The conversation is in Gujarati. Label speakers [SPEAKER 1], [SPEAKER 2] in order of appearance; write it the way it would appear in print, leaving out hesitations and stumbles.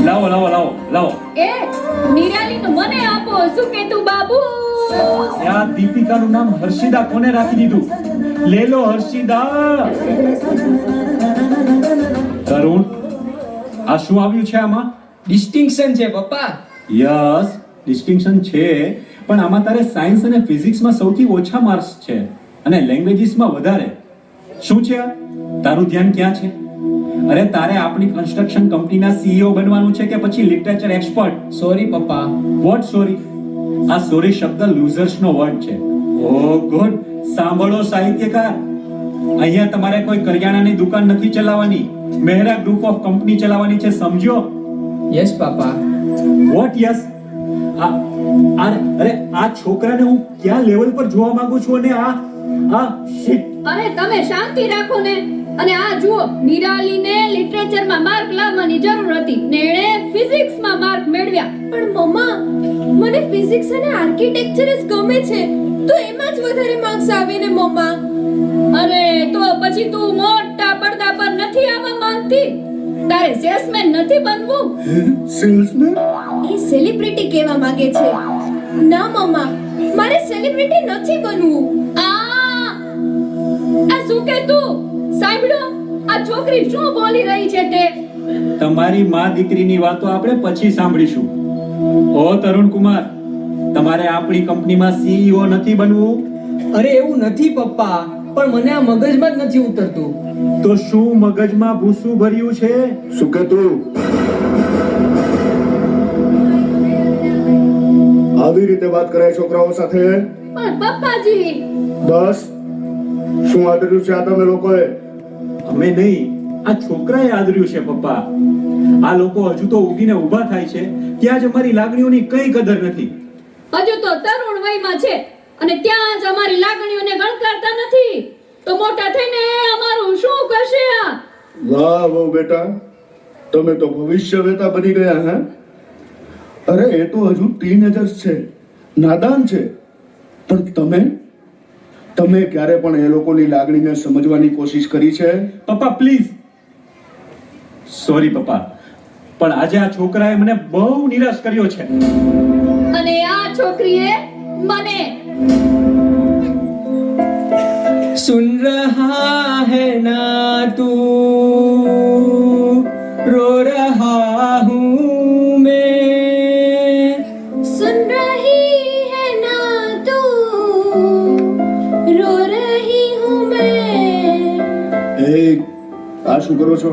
[SPEAKER 1] લાવો લાવો લાવો લાવો.
[SPEAKER 2] એ નિરાલી નું મને આપો. શું કે તું બાબુ?
[SPEAKER 1] આ દીપિકાનું નામ હર્ષિદા કોને રાખી દીધું? લે લો હર્ષિદા. તરુણ, આ શું આવ્યું છે આમાં?
[SPEAKER 3] ડિસ્ટિંક્શન છે પપ્પા.
[SPEAKER 1] યસ, ડિસ્ટિંક્શન છે, પણ આમાં તારે સાયન્સ અને ફિઝિક્સમાં સૌથી ઓછા માર્ક્સ છે અને લેંગ્વેજીસમાં વધારે. શું છે આ? તારું ધ્યાન ક્યાં છે? અરે તારે આપણી કન્સ્ટ્રક્શન કંપનીના સીઈઓ બનવાનું છે કે પછી લિટરેચર એક્સપર્ટ?
[SPEAKER 3] સોરી પપ્પા.
[SPEAKER 1] What sorry? આ સોરી શબ્દ લૂઝર્સનો વર્ડ છે. Oh good. સાંભળો સાહિત્યકાર, અહીંયા તમારે કોઈ કરિયાણાની દુકાન નથી ચલાવવાની, મહેરા ગ્રુપ ઓફ કંપની ચલાવવાની છે, સમજો?
[SPEAKER 3] યસ પપ્પા.
[SPEAKER 1] What yes? અરે આ છોકરાને હું ક્યાં લેવલ પર જોવા માંગુ છું અને આ શિટ.
[SPEAKER 2] અરે તમે શાંતિ રાખો ને. અને આ જુઓ, નિરાલીને લિટરેચરમાં માર્ક લાવવાની જરૂર હતી ને એણે ફિઝિક્સમાં માર્ક મેળવ્યા.
[SPEAKER 4] પણ મમ્મા, મને ફિઝિક્સ અને આર્કિટેક્ચર જ ગમે છે, તો એમાં જ વધારે માર્ક્સ આવે ને મમ્મા.
[SPEAKER 2] અરે તો પછી તું મોટા પડદા પર નથી આવવા માંગતી? તારે સેલ્સમેન નથી બનવું?
[SPEAKER 1] સેલ્સમેન?
[SPEAKER 4] એ સેલિબ્રિટી કહેવા માંગે છે. ના મમ્મા, મારે સેલિબ્રિટી નથી બનવું.
[SPEAKER 2] આ શું કે તું? સાંભળો, આ છોકરી શું બોલી રહી છે તે?
[SPEAKER 1] તમારી માં દીકરીની વાતો આપણે પછી સાંભળીશું. ઓ તરુણ કુમાર, તમારે આપણી કંપનીમાં સીઈઓ નથી બનવું?
[SPEAKER 3] અરે એવું નથી પપ્પા, પણ મને આ મગજમાં જ નથી ઉતરતું.
[SPEAKER 1] તો શું મગજમાં ભૂસું ભર્યું છે?
[SPEAKER 5] શું કે તું આવી રીતે વાત કરે છોકરાઓ સાથે?
[SPEAKER 2] પણ પપ્પાજી,
[SPEAKER 5] બસ. શું આદર્યું છે આ તમે લોકોએ?
[SPEAKER 1] અમે નહીં, આ છોકરાએ આદર્યું છે પપ્પા. આ લોકો હજુ તો ઉઠીને ઊભા થાય છે ત્યાં જ અમારી લાગણીઓની કઈ કદર નથી.
[SPEAKER 2] હજુ તો તરુણ વયમાં છે અને ત્યાં જ અમારી લાગણીઓને ગણકારતા નથી, તો મોટા થઈને અમારું શું કરશે આ?
[SPEAKER 5] વાહ વાહ બેટા, તમે તો ભવિષ્ય વેતા બની ગયા. હે, અરે એ તો હજુ ટીનેજર્સ છે, નાદાન છે, પણ તમે ક્યારે પણ એ લોકોની લાગણીને સમજવાની કોશિશ કરી છે?
[SPEAKER 1] પપ્પા પ્લીઝ. સોરી પપ્પા, પણ આજે આ છોકરાએ મને બહુ નિરાશ કર્યો છે.
[SPEAKER 2] અને આ છોકરીએ મને.
[SPEAKER 3] સુન રહા હૈ ના તું, રો રહા હું મેં.
[SPEAKER 4] सुन रही है ना तू, रो रही हूँ मैं.
[SPEAKER 5] એ આ શું કરો છો?